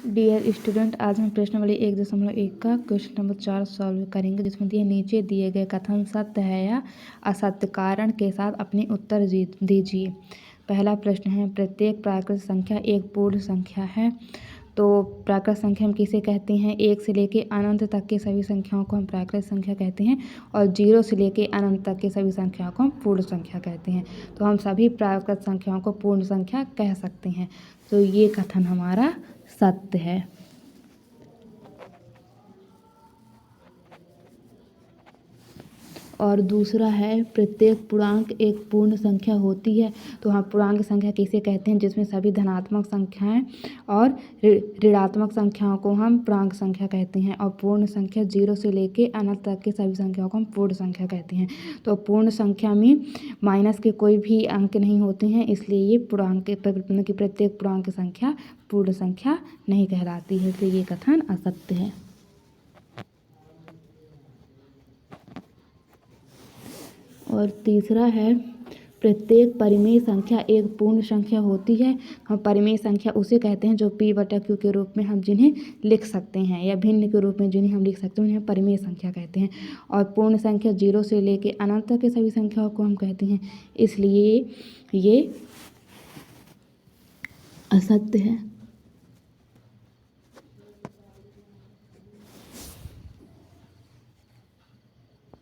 Dear student, आज हम प्रश्न वाली 1.1 का क्वेश्चन नंबर 4 सॉल्व करेंगे, जिसमें नीचे दिए गए कथन सत्य है या असत्य कारण के साथ अपने उत्तर दीजिए। पहला प्रश्न है, प्रत्येक प्राकृत संख्या एक पूर्ण संख्या है। तो प्राकृत संख्या हम किसे कहते हैं? 1 से लेके अनंत तक के सभी संख्याओं को हम प्राकृत संख्या कहते हैं, और 0 से लेके अनंत तक के सभी संख्याओं को हम पूर्ण संख्या कहते हैं। तो हम सभी प्राकृत संख्याओं को पूर्ण संख्या कह सकते हैं। तो ये कथन हमारा सत्य है। और दूसरा है, प्रत्येक पूर्णांक एक पूर्ण संख्या होती है। तो हम पूर्णांक संख्या किसे कहते हैं? जिसमें सभी धनात्मक संख्याएं और ऋणात्मक संख्याओं को हम पूर्णांक संख्या कहते हैं। और पूर्ण संख्या 0 से लेके अनंत तक के सभी संख्याओं को हम पूर्ण संख्या कहते हैं। तो पूर्ण संख्या में माइनस के कोई भी अंक नहीं होते हैं, इसलिए ये पूर्णांक की प्रत्येक पूर्णांक संख्या पूर्ण संख्या नहीं कहलाती है, इसलिए ये कथन असत्य है। और तीसरा है, प्रत्येक परिमेय संख्या एक पूर्ण संख्या होती है। हम परिमेय संख्या उसे कहते हैं जो p/q के रूप में हम जिन्हें लिख सकते हैं, या भिन्न के रूप में जिन्हें हम लिख सकते हैं, उन्हें परिमेय संख्या कहते हैं। और पूर्ण संख्या 0 से लेके अनंत तक के सभी संख्याओं को हम कहते हैं, इसलिए ये असत्य है।